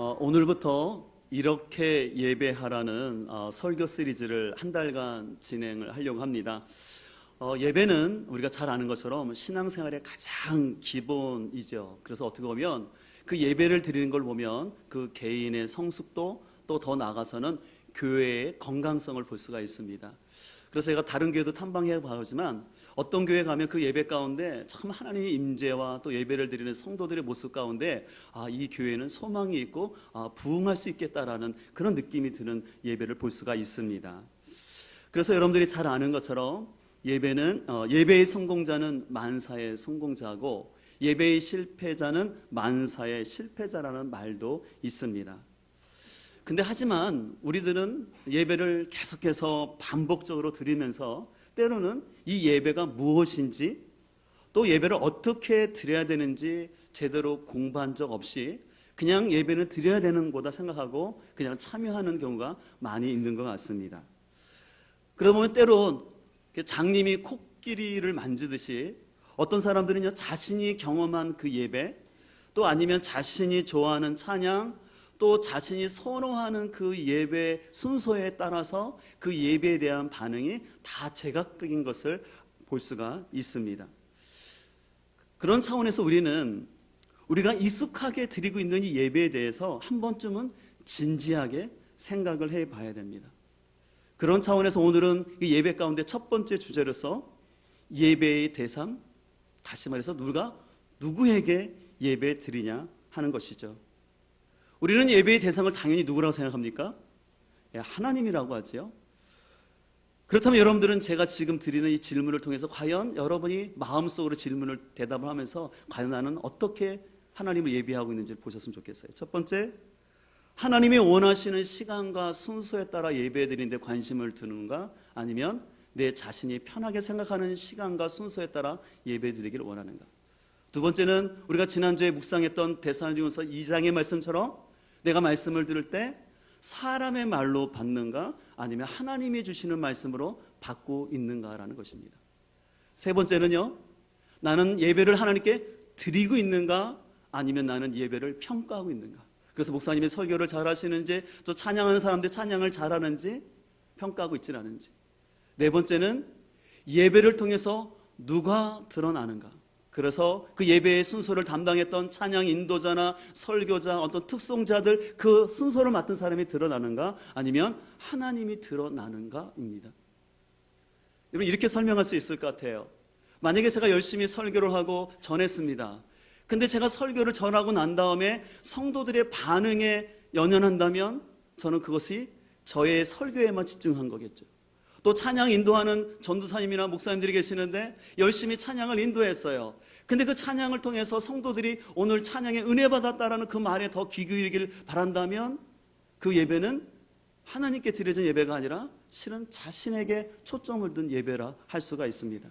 오늘부터 이렇게 예배하라는 설교 시리즈를 한 달간 진행을 하려고 합니다. 예배는 우리가 잘 아는 것처럼 신앙생활의 가장 기본이죠. 그래서 어떻게 보면 그 예배를 드리는 걸 보면 그 개인의 성숙도 또 더 나아가서는 교회의 건강성을 볼 수가 있습니다. 그래서 제가 다른 교회도 탐방해 봤지만 어떤 교회 가면 그 예배 가운데 참 하나님의 임재와 또 예배를 드리는 성도들의 모습 가운데 이 교회는 소망이 있고 부흥할 수 있겠다라는 그런 느낌이 드는 예배를 볼 수가 있습니다. 그래서 여러분들이 잘 아는 것처럼 예배는 예배의 성공자는 만사의 성공자고 예배의 실패자는 만사의 실패자라는 말도 있습니다. 근데 하지만 우리들은 예배를 계속해서 반복적으로 드리면서 때로는 이 예배가 무엇인지 또 예배를 어떻게 드려야 되는지 제대로 공부한 적 없이 그냥 예배는 드려야 되는 거다 생각하고 그냥 참여하는 경우가 많이 있는 것 같습니다. 그러다 보면 때로 장님이 코끼리를 만지듯이 어떤 사람들은요 자신이 경험한 그 예배 또 아니면 자신이 좋아하는 찬양 또 자신이 선호하는 그 예배 순서에 따라서 그 예배에 대한 반응이 다 제각각인 것을 볼 수가 있습니다. 그런 차원에서 우리가 익숙하게 드리고 있는 이 예배에 대해서 한 번쯤은 진지하게 생각을 해봐야 됩니다. 그런 차원에서 오늘은 이 예배 가운데 첫 번째 주제로서 예배의 대상, 다시 말해서 누구에게 예배 드리냐 하는 것이죠. 우리는 예배의 대상을 당연히 누구라고 생각합니까? 하나님이라고 하죠. 그렇다면 여러분들은 제가 지금 드리는 이 질문을 통해서 과연 여러분이 마음속으로 질문을 대답을 하면서 과연 나는 어떻게 하나님을 예배하고 있는지를 보셨으면 좋겠어요. 첫 번째, 하나님이 원하시는 시간과 순서에 따라 예배 드리는 데 관심을 두는가 아니면 내 자신이 편하게 생각하는 시간과 순서에 따라 예배 드리기를 원하는가. 두 번째는 우리가 지난주에 묵상했던 데살로니가서 2장의 말씀처럼 내가 말씀을 들을 때 사람의 말로 받는가 아니면 하나님이 주시는 말씀으로 받고 있는가라는 것입니다. 세 번째는요, 나는 예배를 하나님께 드리고 있는가 아니면 나는 예배를 평가하고 있는가. 그래서 목사님이 설교를 잘하시는지 또 찬양하는 사람들 찬양을 잘하는지 평가하고 있지 않은지. 네 번째는 예배를 통해서 누가 드러나는가. 그래서 그 예배의 순서를 담당했던 찬양 인도자나 설교자 어떤 특송자들 그 순서를 맡은 사람이 드러나는가 아니면 하나님이 드러나는가입니다. 여러분 이렇게 설명할 수 있을 것 같아요. 만약에 제가 열심히 설교를 하고 전했습니다. 근데 제가 설교를 전하고 난 다음에 성도들의 반응에 연연한다면 저는 그것이 저의 설교에만 집중한 거겠죠. 또 찬양 인도하는 전도사님이나 목사님들이 계시는데 열심히 찬양을 인도했어요. 근데 그 찬양을 통해서 성도들이 오늘 찬양에 은혜 받았다라는 그 말에 더 귀 기울이길 바란다면 그 예배는 하나님께 드려진 예배가 아니라 실은 자신에게 초점을 둔 예배라 할 수가 있습니다.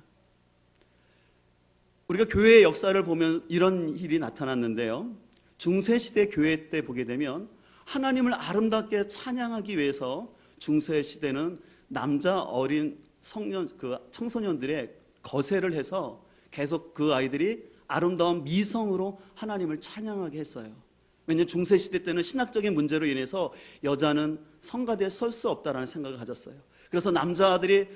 우리가 교회의 역사를 보면 이런 일이 나타났는데요. 중세시대 교회 때 보게 되면 하나님을 아름답게 찬양하기 위해서 중세시대는 남자 어린 청소년들의 거세를 해서 계속 그 아이들이 아름다운 미성으로 하나님을 찬양하게 했어요. 왜냐하면 중세시대 때는 신학적인 문제로 인해서 여자는 성가대에 설 수 없다라는 생각을 가졌어요. 그래서 남자들이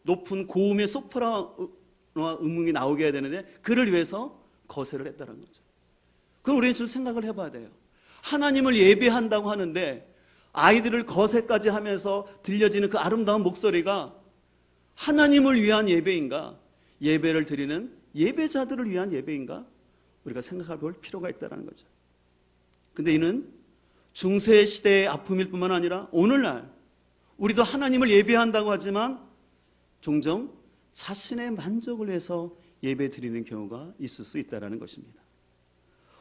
높은 고음의 소프라노와 음음이 나오게 해야 되는데 그를 위해서 거세를 했다는 거죠. 그럼 우리는 좀 생각을 해봐야 돼요. 하나님을 예배한다고 하는데 아이들을 거세까지 하면서 들려지는 그 아름다운 목소리가 하나님을 위한 예배인가 예배를 드리는 예배자들을 위한 예배인가 우리가 생각해 볼 필요가 있다는 거죠. 근데 이는 중세시대의 아픔일 뿐만 아니라 오늘날 우리도 하나님을 예배한다고 하지만 종종 자신의 만족을 위해서 예배 드리는 경우가 있을 수 있다는 것입니다.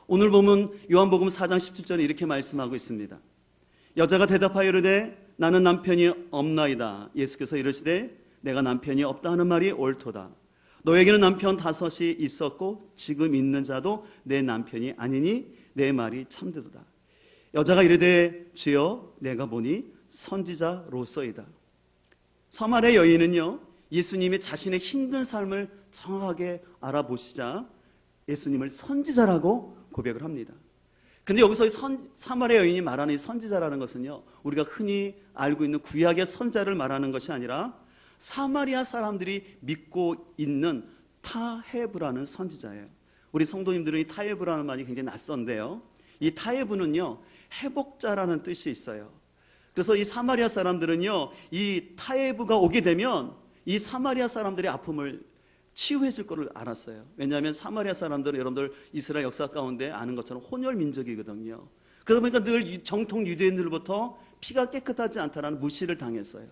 오늘 보면 요한복음 4장 17절에 이렇게 말씀하고 있습니다. 여자가 대답하여 이르되 나는 남편이 없나이다. 예수께서 이르시되 내가 남편이 없다 하는 말이 옳도다. 너에게는 남편 5이 있었고 지금 있는 자도 내 남편이 아니니 내 말이 참되도다. 여자가 이르되 주여 내가 보니 선지자로서이다. 서말의 여인은요 예수님이 자신의 힘든 삶을 정확하게 알아보시자 예수님을 선지자라고 고백을 합니다. 근데 여기서 사마리아 여인이 말하는 이 선지자라는 것은요, 우리가 흔히 알고 있는 구약의 선자를 말하는 것이 아니라 사마리아 사람들이 믿고 있는 타헤브라는 선지자예요. 우리 성도님들은 이 타헤브라는 말이 굉장히 낯선데요, 이 타헤브는요, 회복자라는 뜻이 있어요. 그래서 이 사마리아 사람들은요, 이 타헤브가 오게 되면 이 사마리아 사람들의 아픔을 치유해 줄 거를 알았어요. 왜냐하면 사마리아 사람들은 여러분들 이스라엘 역사 가운데 아는 것처럼 혼혈 민족이거든요. 그러다 보니까 늘 정통 유대인들로부터 피가 깨끗하지 않다라는 무시를 당했어요.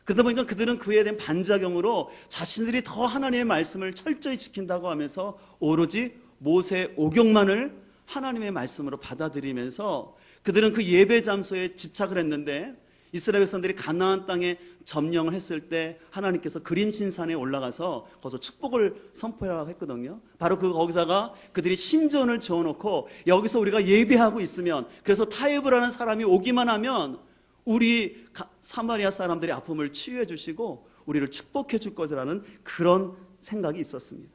그러다 보니까 그들은 그에 대한 반작용으로 자신들이 더 하나님의 말씀을 철저히 지킨다고 하면서 오로지 모세 오경만을 하나님의 말씀으로 받아들이면서 그들은 그 예배 장소에 집착을 했는데, 이스라엘 백성들이 가나안 땅에 점령을 했을 때 하나님께서 그림신산에 올라가서 거기서 축복을 선포하라고 했거든요. 바로 거기다가 그들이 신전을 지어놓고 여기서 우리가 예배하고 있으면, 그래서 타헤브라는 사람이 오기만 하면 우리 사마리아 사람들의 아픔을 치유해 주시고 우리를 축복해 줄 거라는 그런 생각이 있었습니다.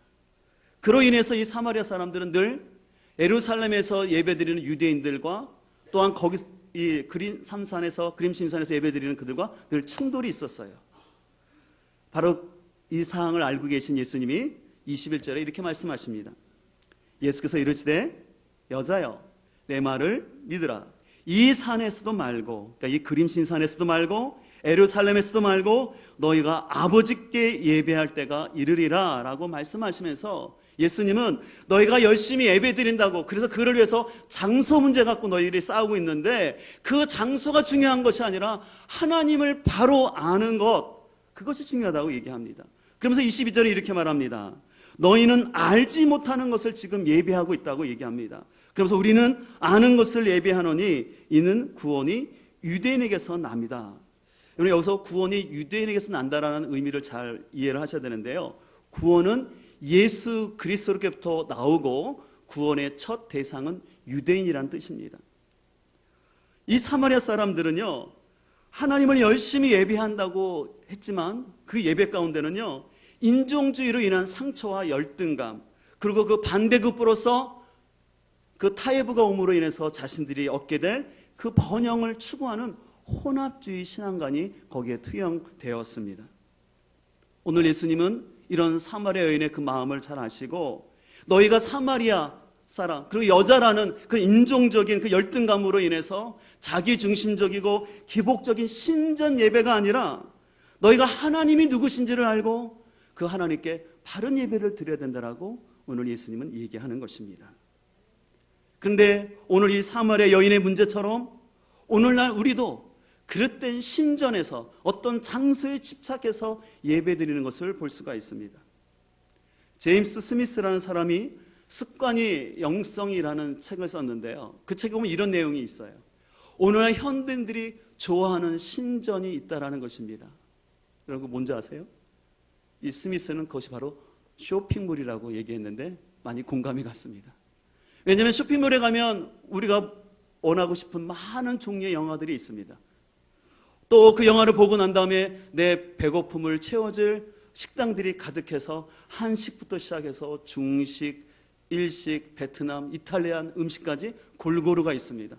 그로 인해서 이 사마리아 사람들은 늘 예루살렘에서 예배드리는 유대인들과 또한 거기 이 그림신산에서 예배드리는 그들과 늘 충돌이 있었어요. 바로 이 사항을 알고 계신 예수님이 21절에 이렇게 말씀하십니다. 예수께서 이르시되 여자여 내 말을 믿으라. 이 산에서도 말고, 그러니까 이 그림신산에서도 말고 예루살렘에서도 말고 너희가 아버지께 예배할 때가 이르리라 라고 말씀하시면서, 예수님은 너희가 열심히 예배 드린다고, 그래서 그를 위해서 장소 문제 갖고 너희들이 싸우고 있는데 그 장소가 중요한 것이 아니라 하나님을 바로 아는 것, 그것이 중요하다고 얘기합니다. 그러면서 22절에 이렇게 말합니다. 너희는 알지 못하는 것을 지금 예배하고 있다고 얘기합니다. 그러면서 우리는 아는 것을 예배하노니 이는 구원이 유대인에게서 납니다. 여러분, 여기서 구원이 유대인에게서 난다라는 의미를 잘 이해를 하셔야 되는데요, 구원은 예수 그리스도로부터 나오고 구원의 첫 대상은 유대인이라는 뜻입니다. 이 사마리아 사람들은요, 하나님을 열심히 예배한다고 했지만 그 예배 가운데는요, 인종주의로 인한 상처와 열등감, 그리고 그 반대급부로서 그 타헤브가 옴으로 인해서 자신들이 얻게 될 그 번영을 추구하는 혼합주의 신앙관이 거기에 투영되었습니다. 오늘 예수님은 이런 사마리아 여인의 그 마음을 잘 아시고, 너희가 사마리아 사람, 그리고 여자라는 그 인종적인 그 열등감으로 인해서 자기 중심적이고 기복적인 신전 예배가 아니라 너희가 하나님이 누구신지를 알고 그 하나님께 바른 예배를 드려야 된다라고 오늘 예수님은 얘기하는 것입니다. 그런데 오늘 이 사마리아 여인의 문제처럼 오늘날 우리도 그릇된 신전에서 어떤 장소에 집착해서 예배드리는 것을 볼 수가 있습니다. 제임스 스미스라는 사람이 습관이 영성이라는 책을 썼는데요, 그 책에 보면 이런 내용이 있어요. 오늘날 현대인들이 좋아하는 신전이 있다라는 것입니다. 여러분 뭔지 아세요? 이 스미스는 그것이 바로 쇼핑몰이라고 얘기했는데 많이 공감이 갔습니다. 왜냐하면 쇼핑몰에 가면 우리가 원하고 싶은 많은 종류의 영화들이 있습니다. 또 그 영화를 보고 난 다음에 내 배고픔을 채워줄 식당들이 가득해서 한식부터 시작해서 중식, 일식, 베트남, 이탈리안 음식까지 골고루가 있습니다.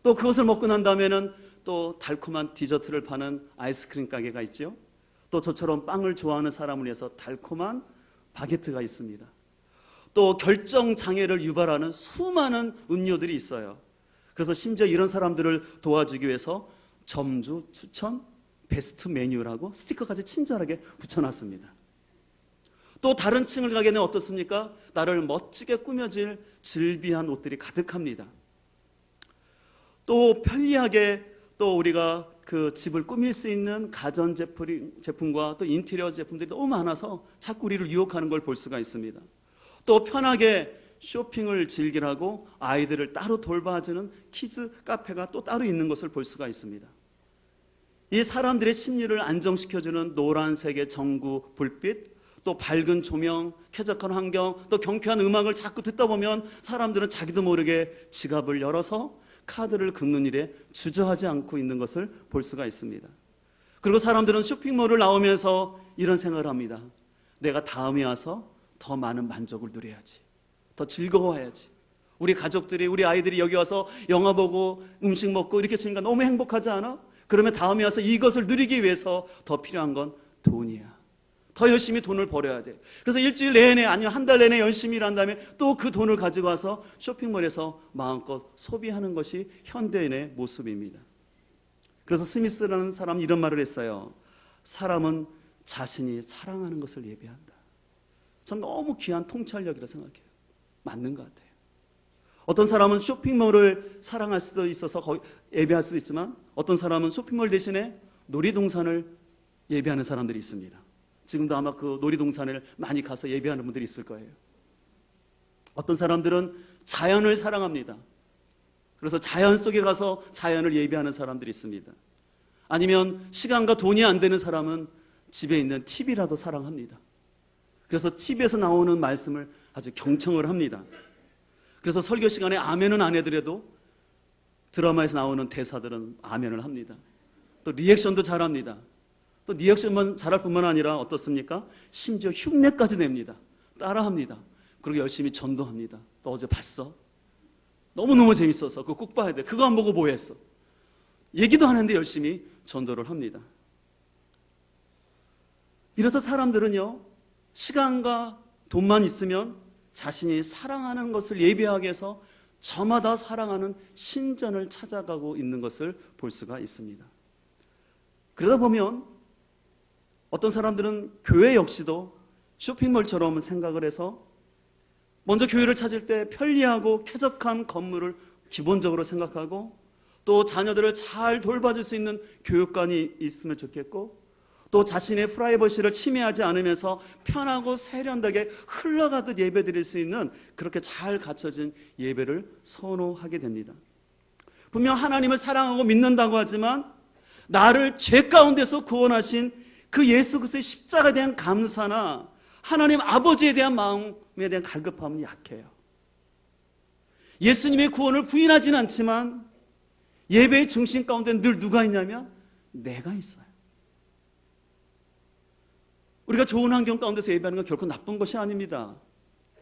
또 그것을 먹고 난 다음에는 또 달콤한 디저트를 파는 아이스크림 가게가 있죠. 또 저처럼 빵을 좋아하는 사람을 위해서 달콤한 바게트가 있습니다. 또 결정 장애를 유발하는 수많은 음료들이 있어요. 그래서 심지어 이런 사람들을 도와주기 위해서 점주 추천 베스트 메뉴라고 스티커까지 친절하게 붙여놨습니다. 또 다른 층을 가게 되면 어떻습니까? 나를 멋지게 꾸며질 즐비한 옷들이 가득합니다. 또 편리하게 또 우리가 그 집을 꾸밀 수 있는 가전 제품과 또 인테리어 제품들이 너무 많아서 자꾸 우리를 유혹하는 걸 볼 수가 있습니다. 또 편하게 쇼핑을 즐기라고 아이들을 따로 돌봐주는 키즈 카페가 또 따로 있는 것을 볼 수가 있습니다. 이 사람들의 심리를 안정시켜주는 노란색의 전구 불빛, 또 밝은 조명, 쾌적한 환경, 또 경쾌한 음악을 자꾸 듣다 보면 사람들은 자기도 모르게 지갑을 열어서 카드를 긁는 일에 주저하지 않고 있는 것을 볼 수가 있습니다. 그리고 사람들은 쇼핑몰을 나오면서 이런 생각을 합니다. 내가 다음에 와서 더 많은 만족을 누려야지, 더 즐거워해야지, 우리 가족들이, 우리 아이들이 여기 와서 영화 보고 음식 먹고 이렇게 지니까 너무 행복하지 않아? 그러면 다음에 와서 이것을 누리기 위해서 더 필요한 건 돈이야. 더 열심히 돈을 벌어야 돼. 그래서 일주일 내내 아니면 한 달 내내 열심히 일한 다음에 또 그 돈을 가지고 와서 쇼핑몰에서 마음껏 소비하는 것이 현대인의 모습입니다. 그래서 스미스라는 사람이 이런 말을 했어요. 사람은 자신이 사랑하는 것을 예배한다. 전 너무 귀한 통찰력이라 생각해요. 맞는 것 같아요. 어떤 사람은 쇼핑몰을 사랑할 수도 있어서 거의 예배할 수도 있지만 어떤 사람은 쇼핑몰 대신에 놀이동산을 예배하는 사람들이 있습니다. 지금도 아마 그 놀이동산을 많이 가서 예배하는 분들이 있을 거예요. 어떤 사람들은 자연을 사랑합니다. 그래서 자연 속에 가서 자연을 예배하는 사람들이 있습니다. 아니면 시간과 돈이 안 되는 사람은 집에 있는 TV라도 사랑합니다. 그래서 TV에서 나오는 말씀을 아주 경청을 합니다. 그래서 설교 시간에 아멘은 안 해드려도 드라마에서 나오는 대사들은 아멘을 합니다. 또 리액션도 잘합니다. 또 리액션만 잘할 뿐만 아니라 어떻습니까? 심지어 흉내까지 냅니다. 따라합니다. 그리고 열심히 전도합니다. 너 어제 봤어? 너무너무 재밌어서 그거 꼭 봐야 돼. 그거 안 보고 뭐 했어? 얘기도 안 하는데 열심히 전도를 합니다. 이렇듯 사람들은요, 시간과 돈만 있으면 자신이 사랑하는 것을 예배하기 위해서 저마다 사랑하는 신전을 찾아가고 있는 것을 볼 수가 있습니다. 그러다 보면 어떤 사람들은 교회 역시도 쇼핑몰처럼 생각을 해서 먼저 교회를 찾을 때 편리하고 쾌적한 건물을 기본적으로 생각하고 또 자녀들을 잘 돌봐줄 수 있는 교육관이 있으면 좋겠고 또 자신의 프라이버시를 침해하지 않으면서 편하고 세련되게 흘러가듯 예배 드릴 수 있는 그렇게 잘 갖춰진 예배를 선호하게 됩니다. 분명 하나님을 사랑하고 믿는다고 하지만 나를 죄 가운데서 구원하신 그 예수 그리스도의 십자가에 대한 감사나 하나님 아버지에 대한 마음에 대한 갈급함은 약해요. 예수님의 구원을 부인하지는 않지만 예배의 중심 가운데 늘 누가 있냐면 내가 있어요. 우리가 좋은 환경 가운데서 예배하는 건 결코 나쁜 것이 아닙니다.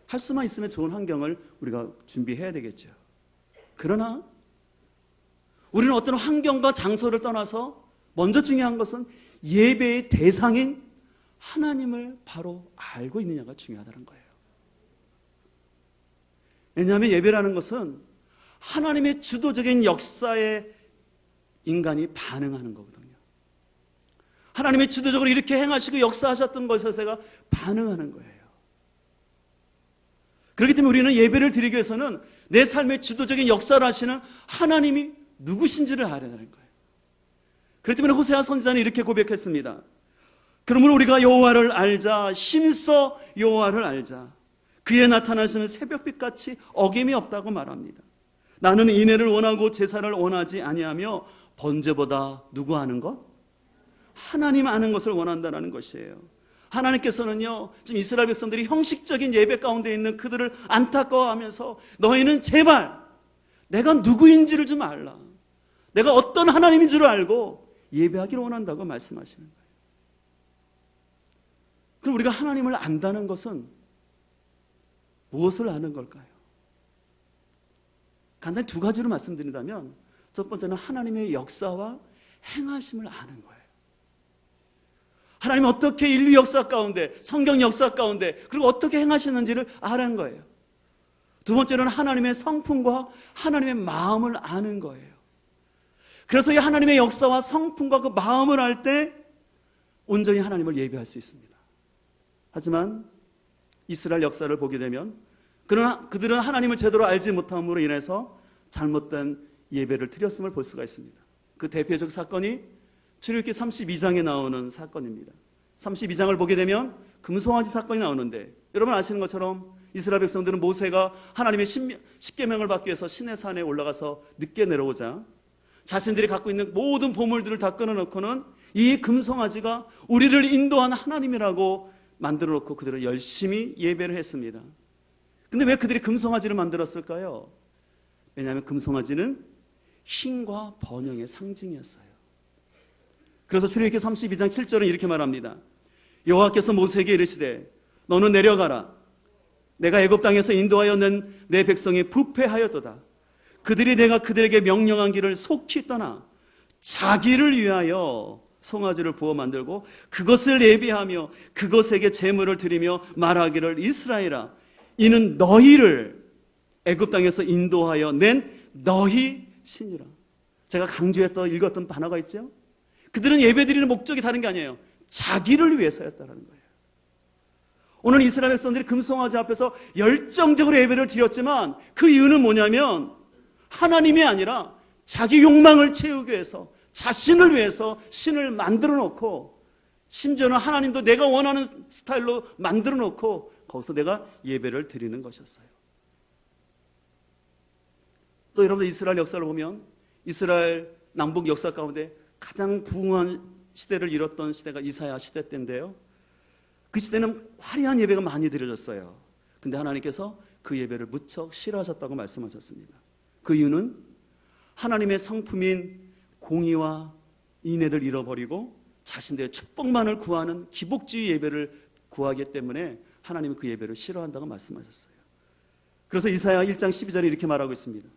할 수만 있으면 좋은 환경을 우리가 준비해야 되겠죠. 그러나 우리는 어떤 환경과 장소를 떠나서 먼저 중요한 것은 예배의 대상인 하나님을 바로 알고 있느냐가 중요하다는 거예요. 왜냐하면 예배라는 것은 하나님의 주도적인 역사에 인간이 반응하는 거거든요. 하나님의 주도적으로 이렇게 행하시고 역사하셨던 것에 제가 반응하는 거예요. 그렇기 때문에 우리는 예배를 드리기 위해서는 내 삶의 주도적인 역사를 하시는 하나님이 누구신지를 알아야 되는 거예요. 그렇기 때문에 호세아 선지자는 이렇게 고백했습니다. 그러므로 우리가 여호와를 알자, 힘써 여호와를 알자. 그의 나타나시는 새벽빛같이 어김이 없다고 말합니다. 나는 인애를 원하고 제사를 원하지 아니하며 번제보다 누구 아는 것? 하나님 아는 것을 원한다는 것이에요. 하나님께서는요, 지금 이스라엘 백성들이 형식적인 예배 가운데 있는 그들을 안타까워하면서 너희는 제발 내가 누구인지를 좀 알라. 내가 어떤 하나님인 줄 알고 예배하기를 원한다고 말씀하시는 거예요. 그럼 우리가 하나님을 안다는 것은 무엇을 아는 걸까요? 간단히 두 가지로 말씀드린다면 첫 번째는 하나님의 역사와 행하심을 아는 거예요. 하나님이 어떻게 인류 역사 가운데, 성경 역사 가운데, 그리고 어떻게 행하시는지를 아는 거예요. 두 번째는 하나님의 성품과 하나님의 마음을 아는 거예요. 그래서 이 하나님의 역사와 성품과 그 마음을 알 때 온전히 하나님을 예배할 수 있습니다. 하지만 이스라엘 역사를 보게 되면 그들은 하나님을 제대로 알지 못함으로 인해서 잘못된 예배를 드렸음을 볼 수가 있습니다. 그 대표적 사건이 출애굽기 32장에 나오는 사건입니다. 32장을 보게 되면 금송아지 사건이 나오는데 여러분 아시는 것처럼 이스라엘 백성들은 모세가 하나님의 십계명을 받기 위해서 시내산에 올라가서 늦게 내려오자 자신들이 갖고 있는 모든 보물들을 다 끊어놓고는 이 금송아지가 우리를 인도한 하나님이라고 만들어 놓고 그들은 열심히 예배를 했습니다. 근데 왜 그들이 금송아지를 만들었을까요? 왜냐하면 금송아지는 힘과 번영의 상징이었어요. 그래서 출애굽기 32장 7절은 이렇게 말합니다. 여호와께서 모세에게 이르시되 너는 내려가라. 내가 애굽 땅에서 인도하여 낸 내 백성이 부패하였도다. 그들이 내가 그들에게 명령한 길을 속히 떠나 자기를 위하여 송아지를 부어 만들고 그것을 예비하며 그것에게 제물을 드리며 말하기를 이스라엘아, 이는 너희를 애굽 땅에서 인도하여 낸 너희 신이라. 제가 강조했던 읽었던 단어가 있죠. 그들은 예배드리는 목적이 다른 게 아니에요. 자기를 위해서였다는 거예요. 오늘 이스라엘 백성들이 금송아지 앞에서 열정적으로 예배를 드렸지만 그 이유는 뭐냐면 하나님이 아니라 자기 욕망을 채우기 위해서, 자신을 위해서 신을 만들어 놓고, 심지어는 하나님도 내가 원하는 스타일로 만들어 놓고 거기서 내가 예배를 드리는 것이었어요. 또 여러분들 이스라엘 역사를 보면 이스라엘 남북 역사 가운데 가장 부흥한 시대를 이뤘던 시대가 이사야 시대 때인데요, 그 시대는 화려한 예배가 많이 드려졌어요. 근데 하나님께서 그 예배를 무척 싫어하셨다고 말씀하셨습니다. 그 이유는 하나님의 성품인 공의와 인애를 잃어버리고 자신들의 축복만을 구하는 기복주의 예배를 구하기 때문에 하나님은 그 예배를 싫어한다고 말씀하셨어요. 그래서 이사야 1장 12절에 이렇게 말하고 있습니다.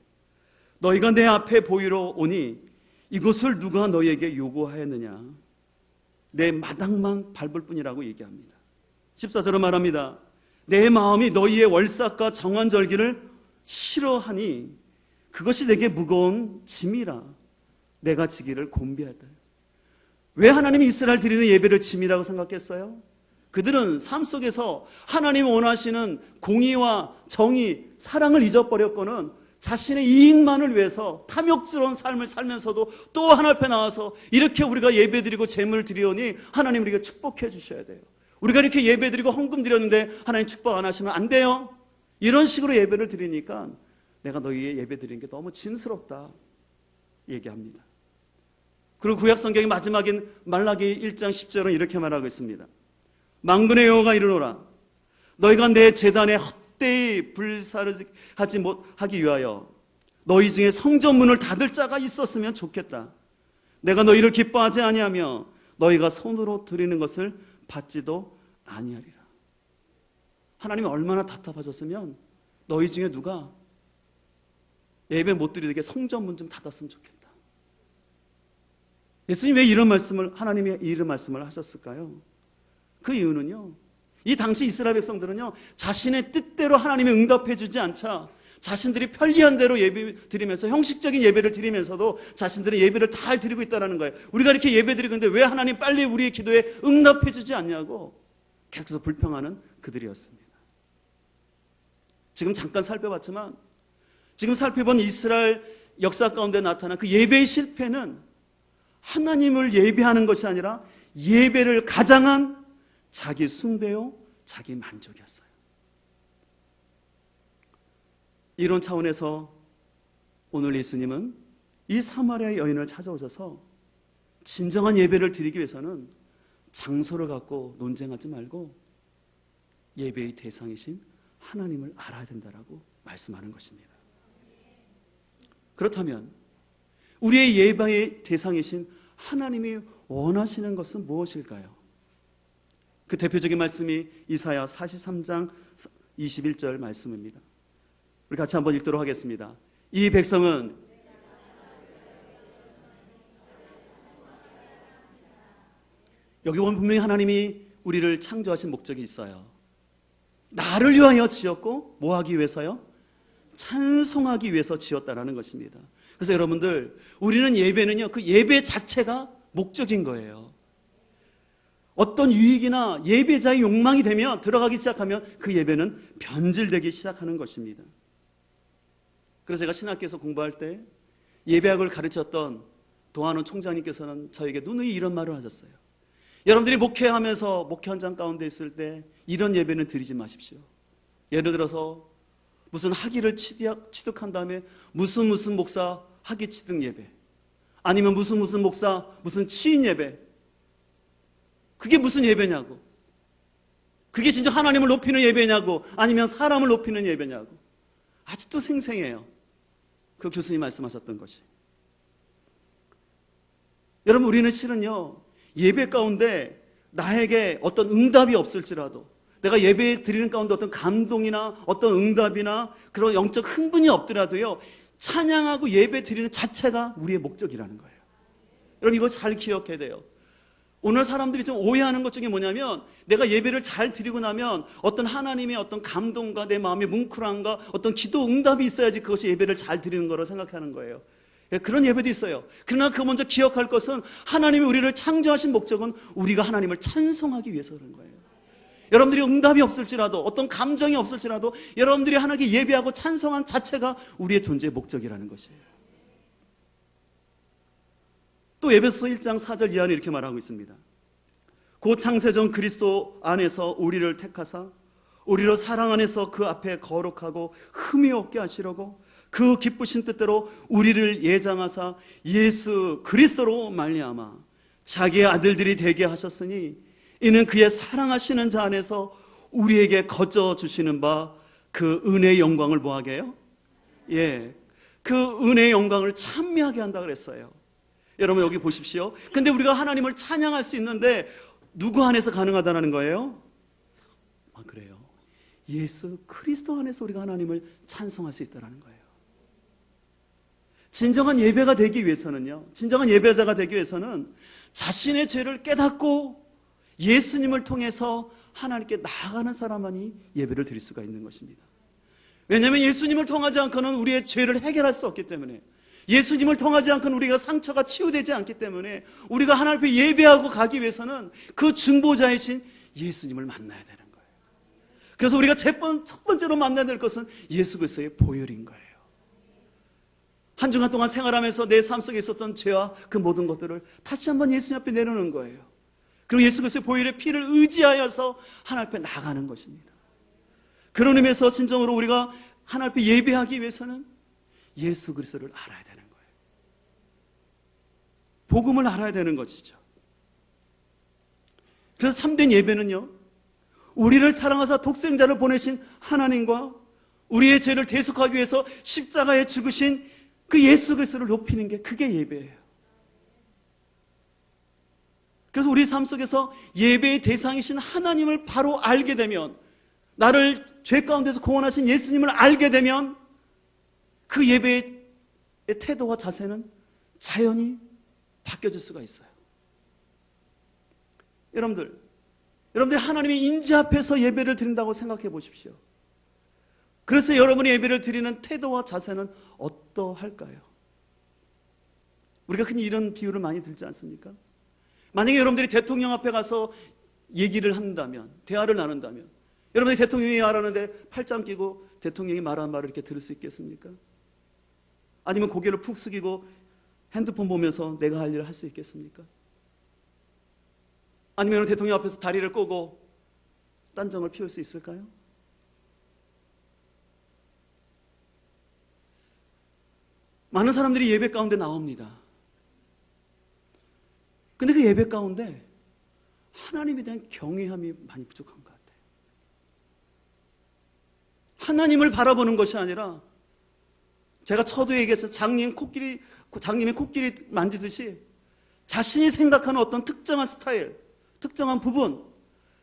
너희가 내 앞에 보이러 오니 이것을 누가 너희에게 요구하였느냐? 내 마당만 밟을 뿐이라고 얘기합니다. 14절은 말합니다. 내 마음이 너희의 월삭과 정한절기를 싫어하니 그것이 내게 무거운 짐이라 내가 지기를 곤비하다. 왜 하나님이 이스라엘 드리는 예배를 짐이라고 생각했어요? 그들은 삶 속에서 하나님이 원하시는 공의와 정의, 사랑을 잊어버렸고는 자신의 이익만을 위해서 탐욕스러운 삶을 살면서도 또 하나님 앞에 나와서 이렇게 우리가 예배드리고 제물을 드리오니 하나님 우리가 축복해 주셔야 돼요. 우리가 이렇게 예배드리고 헌금 드렸는데 하나님 축복 안 하시면 안 돼요. 이런 식으로 예배를 드리니까 내가 너희의 예배 드리는 게 너무 진스럽다 얘기합니다. 그리고 구약 성경의 마지막인 말라기 1장 10절은 이렇게 말하고 있습니다. 만군의 여호와가 이르노라, 너희가 내 제단에 헛되이 불사르하지 못하기 위하여 너희 중에 성전문을 닫을 자가 있었으면 좋겠다. 내가 너희를 기뻐하지 아니하며 너희가 손으로 드리는 것을 받지도 아니하리라. 하나님이 얼마나 답답하셨으면 너희 중에 누가 예배 못 드리게 성전문 좀 닫았으면 좋겠다. 예수님 왜 이런 말씀을, 하나님이 이런 말씀을 하셨을까요? 그 이유는요, 이 당시 이스라엘 백성들은요, 자신의 뜻대로 하나님이 응답해 주지 않자 자신들이 편리한 대로 예배 드리면서 형식적인 예배를 드리면서도 자신들의 예배를 잘 드리고 있다는 거예요. 우리가 이렇게 예배 드리고 있는데 왜 하나님 빨리 우리의 기도에 응답해 주지 않냐고 계속해서 불평하는 그들이었습니다. 지금 잠깐 살펴봤지만, 지금 살펴본 이스라엘 역사 가운데 나타난 그 예배의 실패는 하나님을 예배하는 것이 아니라 예배를 가장한 자기 숭배요, 자기 만족이었어요. 이런 차원에서 오늘 예수님은 이 사마리아 여인을 찾아오셔서 진정한 예배를 드리기 위해서는 장소를 갖고 논쟁하지 말고 예배의 대상이신 하나님을 알아야 된다라고 말씀하는 것입니다. 그렇다면 우리의 예배의 대상이신 하나님이 원하시는 것은 무엇일까요? 그 대표적인 말씀이 이사야 43장 21절 말씀입니다. 우리 같이 한번 읽도록 하겠습니다. 이 백성은 여기 보면 분명히 하나님이 우리를 창조하신 목적이 있어요. 나를 위하여 지었고 뭐 하기 위해서요? 찬송하기 위해서 지었다라는 것입니다. 그래서 여러분들, 우리는 예배는요, 그 예배 자체가 목적인 거예요. 어떤 유익이나 예배자의 욕망이 되면, 들어가기 시작하면 그 예배는 변질되기 시작하는 것입니다. 그래서 제가 신학교에서 공부할 때 예배학을 가르쳤던 도한원 총장님께서는 저에게 누누이 이런 말을 하셨어요. 여러분들이 목회하면서 목회 현장 가운데 있을 때 이런 예배는 드리지 마십시오. 예를 들어서 무슨 학위를 취득한 다음에 무슨 목사 학위 취득 예배, 아니면 무슨 목사 무슨 취인 예배, 그게 무슨 예배냐고, 그게 진짜 하나님을 높이는 예배냐고, 아니면 사람을 높이는 예배냐고. 아직도 생생해요, 그 교수님 말씀하셨던 것이. 여러분, 우리는 실은요, 예배 가운데 나에게 어떤 응답이 없을지라도, 내가 예배 드리는 가운데 어떤 감동이나 어떤 응답이나 그런 영적 흥분이 없더라도요, 찬양하고 예배 드리는 자체가 우리의 목적이라는 거예요. 여러분, 이거 잘 기억해야 돼요. 오늘 사람들이 좀 오해하는 것 중에 뭐냐면, 내가 예배를 잘 드리고 나면 어떤 하나님의 어떤 감동과 내 마음의 뭉클함과 어떤 기도 응답이 있어야지 그것이 예배를 잘 드리는 거라고 생각하는 거예요. 그런 예배도 있어요. 그러나 그 먼저 기억할 것은, 하나님이 우리를 창조하신 목적은 우리가 하나님을 찬송하기 위해서 그런 거예요. 여러분들이 응답이 없을지라도, 어떤 감정이 없을지라도 여러분들이 하나님께 예배하고 찬송한 자체가 우리의 존재의 목적이라는 것이에요. 또 에베소서 1장 4절 이하는 이렇게 말하고 있습니다. 곧 창세전 그리스도 안에서 우리를 택하사 우리로 사랑 안에서 그 앞에 거룩하고 흠이 없게 하시려고 그 기쁘신 뜻대로 우리를 예정하사 예수 그리스도로 말미암아 자기의 아들들이 되게 하셨으니, 이는 그의 사랑하시는 자 안에서 우리에게 거저 주시는 바 그 은혜의 영광을 뭐하게 해요? 그 은혜의 영광을 찬미하게 한다 그랬어요. 여러분, 여기 보십시오. 근데 우리가 하나님을 찬양할 수 있는데 누구 안에서 가능하다는 거예요? 그래요. 예수 그리스도 안에서 우리가 하나님을 찬송할 수 있다는 거예요. 진정한 예배가 되기 위해서는요, 진정한 예배자가 되기 위해서는 자신의 죄를 깨닫고 예수님을 통해서 하나님께 나아가는 사람만이 예배를 드릴 수가 있는 것입니다. 왜냐하면 예수님을 통하지 않고는 우리의 죄를 해결할 수 없기 때문에, 예수님을 통하지 않고는 우리가 상처가 치유되지 않기 때문에, 우리가 하나님 앞에 예배하고 가기 위해서는 그 중보자이신 예수님을 만나야 되는 거예요. 그래서 우리가 첫 번째로 만나야 될 것은 예수 그리스도의 보혈인 거예요. 한 주간 동안 생활하면서 내 삶 속에 있었던 죄와 그 모든 것들을 다시 한번 예수님 앞에 내놓는 거예요. 그리고 예수 그리스도의 보혈의 피를 의지하여서 하나님 앞에 나가는 것입니다. 그런 의미에서 진정으로 우리가 하나님 앞에 예배하기 위해서는 예수 그리스도를 알아야 되는 거예요. 복음을 알아야 되는 것이죠. 그래서 참된 예배는요, 우리를 사랑하사 독생자를 보내신 하나님과 우리의 죄를 대속하기 위해서 십자가에 죽으신 그 예수 그리스도를 높이는 게, 그게 예배예요. 그래서 우리 삶 속에서 예배의 대상이신 하나님을 바로 알게 되면, 나를 죄 가운데서 구원하신 예수님을 알게 되면 그 예배의 태도와 자세는 자연히 바뀌어질 수가 있어요. 여러분들 하나님의 임재 앞에서 예배를 드린다고 생각해 보십시오. 그래서 여러분이 예배를 드리는 태도와 자세는 어떠할까요? 우리가 흔히 이런 비유를 많이 들지 않습니까? 만약에 여러분들이 대통령 앞에 가서 얘기를 한다면, 대화를 나눈다면, 여러분이 대통령이 말하는데 팔짱 끼고 대통령이 말하는 말을 이렇게 들을 수 있겠습니까? 아니면 고개를 푹 숙이고 핸드폰 보면서 내가 할 일을 할 수 있겠습니까? 아니면 대통령 앞에서 다리를 꼬고 딴정을 피울 수 있을까요? 많은 사람들이 예배 가운데 나옵니다. 근데 그 예배 가운데 하나님에 대한 경외함이 많이 부족한 것 같아요. 하나님을 바라보는 것이 아니라, 제가 처도 얘기해서 장님의 코끼리 만지듯이 자신이 생각하는 어떤 특정한 스타일, 특정한 부분,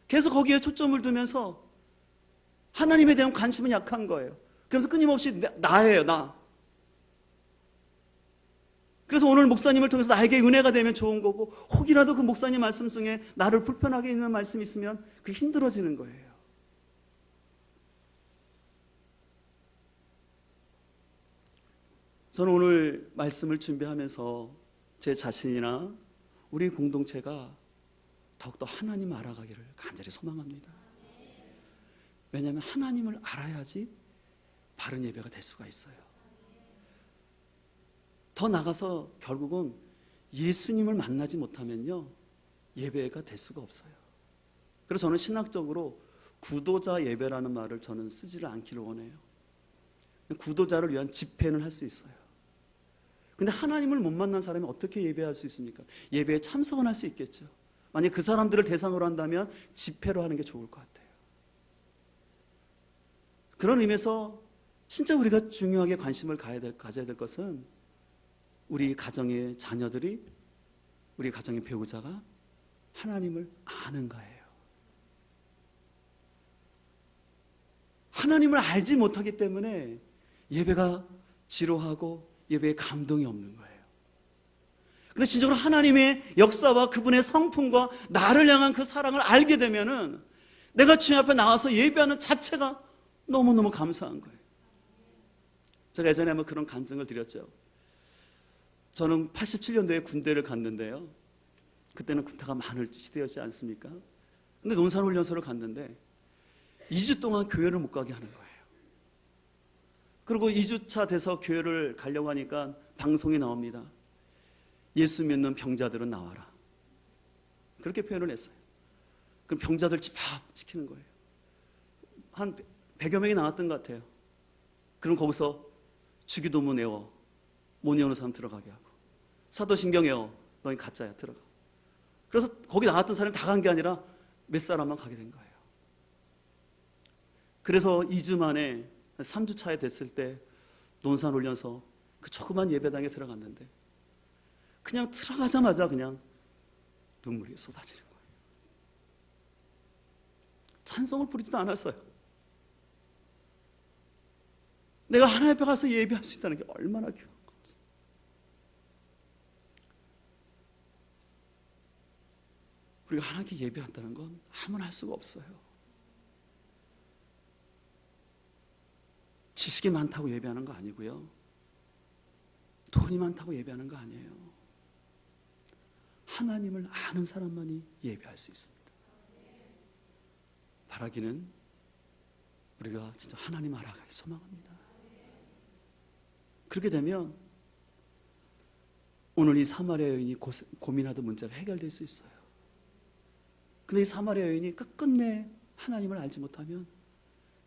계속 거기에 초점을 두면서 하나님에 대한 관심은 약한 거예요. 그래서 끊임없이 나예요, 나. 그래서 오늘 목사님을 통해서 나에게 은혜가 되면 좋은 거고, 혹이라도 그 목사님 말씀 중에 나를 불편하게 있는 말씀이 있으면 그게 힘들어지는 거예요. 저는 오늘 말씀을 준비하면서 제 자신이나 우리 공동체가 더욱더 하나님 알아가기를 간절히 소망합니다. 왜냐하면 하나님을 알아야지 바른 예배가 될 수가 있어요. 더 나가서 결국은 예수님을 만나지 못하면요, 예배가 될 수가 없어요. 그래서 저는 신학적으로 구도자 예배라는 말을 저는 쓰지를 않기를 원해요. 구도자를 위한 집회는 할 수 있어요. 근데 하나님을 못 만난 사람이 어떻게 예배할 수 있습니까? 예배에 참석은 할 수 있겠죠. 만약 그 사람들을 대상으로 한다면 집회로 하는 게 좋을 것 같아요. 그런 의미에서 진짜 우리가 중요하게 관심을 가져야 될 것은, 우리 가정의 자녀들이, 우리 가정의 배우자가 하나님을 아는가예요. 하나님을 알지 못하기 때문에 예배가 지루하고 예배에 감동이 없는 거예요. 근데 진정으로 하나님의 역사와 그분의 성품과 나를 향한 그 사랑을 알게 되면은 내가 주님 앞에 나와서 예배하는 자체가 너무너무 감사한 거예요. 제가 예전에 한번 그런 간증을 드렸죠. 저는 87년도에 군대를 갔는데요. 그때는 군대가 많을 시대였지 않습니까? 근데 논산훈련소를 갔는데 2주 동안 교회를 못 가게 하는 거예요. 그리고 2주차 돼서 교회를 가려고 하니까 방송이 나옵니다. 예수 믿는 병자들은 나와라. 그렇게 표현을 했어요. 그럼 병자들 집합시키는 거예요. 한 100여 명이 나왔던 것 같아요. 그럼 거기서 주기도문 외워, 못 외우는 사람 들어가게 하고, 사도신경 외워, 너희 가짜야, 들어가. 그래서 거기 나왔던 사람이 다 간 게 아니라 몇 사람만 가게 된 거예요. 그래서 2주 만에 3주 차에 됐을 때 논산훈련소 그 조그만 예배당에 들어갔는데 그냥 들어가자마자 그냥 눈물이 쏟아지는 거예요. 찬송을 부르지도 않았어요. 내가 하나님 앞에 가서 예배할 수 있다는 게 얼마나 귀한 건지. 우리가 하나님께 예배한다는 건 아무나 할 수가 없어요. 지식이 많다고 예배하는 거 아니고요. 돈이 많다고 예배하는 거 아니에요. 하나님을 아는 사람만이 예배할 수 있습니다. 바라기는 우리가 진짜 하나님 알아가길 소망합니다. 그렇게 되면 오늘 이 사마리아 여인이 고민하던 문제가 해결될 수 있어요. 근데 이 사마리아 여인이 끝끝내 하나님을 알지 못하면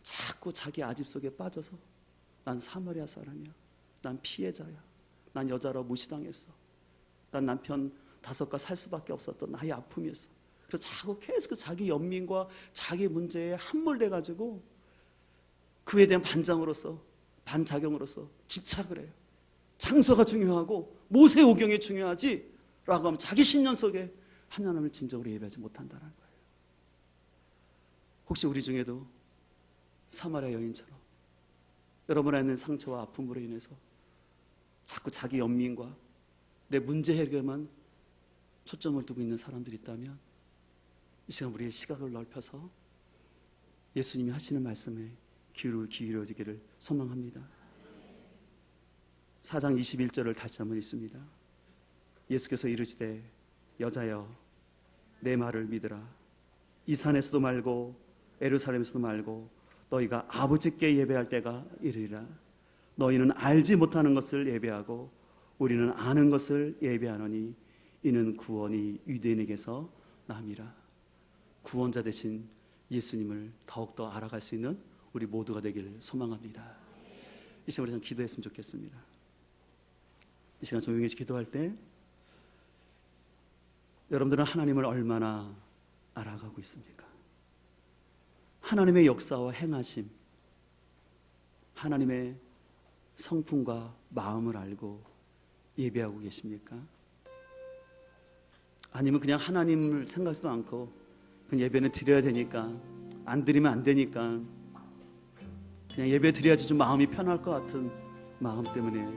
자꾸 자기 아집 속에 빠져서 난 사마리아 사람이야, 난 피해자야, 난 여자로 무시당했어, 난 남편 5가 살 수밖에 없었던 나의 아픔이었어. 그래서 자꾸 계속 자기 연민과 자기 문제에 함몰돼 가지고 그에 대한 반작용으로서 집착을 해요. 장소가 중요하고 모세 오경이 중요하지 라고 하면 자기 신념 속에 하나님을 진정으로 예배하지 못한다는 거예요. 혹시 우리 중에도 사마리아 여인처럼 여러분 안에 있는 상처와 아픔으로 인해서 자꾸 자기 연민과 내 문제 해결만 초점을 두고 있는 사람들이 있다면 이 시간 우리의 시각을 넓혀서 예수님이 하시는 말씀에 귀를 기울여지기를 소망합니다. 4장 21절을 다시 한번 읽습니다. 예수께서 이르시되 여자여 내 말을 믿으라. 이 산에서도 말고 예루살렘에서도 말고 너희가 아버지께 예배할 때가 이르리라. 너희는 알지 못하는 것을 예배하고 우리는 아는 것을 예배하노니 이는 구원이 유대인에게서 남이라. 구원자 되신 예수님을 더욱더 알아갈 수 있는 우리 모두가 되길 소망합니다. 이 시간 우리 좀 기도했으면 좋겠습니다. 이 시간 조용히 기도할 때 여러분들은 하나님을 얼마나 알아가고 있습니까? 하나님의 역사와 행하심, 하나님의 성품과 마음을 알고 예배하고 계십니까? 아니면 그냥 하나님을 생각하지도 않고 그냥 예배는 드려야 되니까, 안 드리면 안 되니까 그냥 예배 드려야지 좀 마음이 편할 것 같은 마음 때문에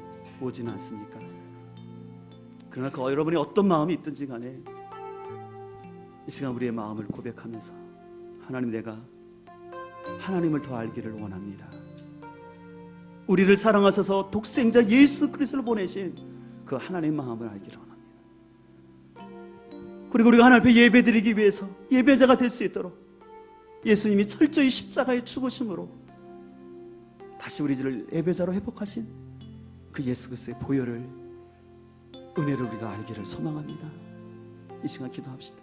오지는 않습니까? 그러나 여러분이 어떤 마음이 있든지 간에 이 시간 우리의 마음을 고백하면서 하나님, 내가 하나님을 더 알기를 원합니다. 우리를 사랑하셔서 독생자 예수 그리스도를 보내신 그 하나님의 마음을 알기를 원합니다. 그리고 우리가 하나님 앞에 예배드리기 위해서 예배자가 될 수 있도록 예수님이 철저히 십자가의 죽으심으로 다시 우리를 예배자로 회복하신 그 예수 그리스도의 보혈을, 은혜를 우리가 알기를 소망합니다. 이 시간 기도합시다.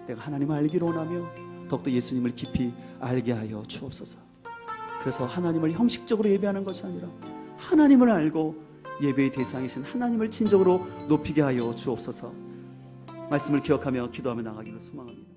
내가 하나님을 알기를 원하며 더욱더 예수님을 깊이 알게 하여 주옵소서. 그래서 하나님을 형식적으로 예배하는 것이 아니라 하나님을 알고 예배의 대상이신 하나님을 진정으로 높이게 하여 주옵소서. 말씀을 기억하며 기도하며 나가기를 소망합니다.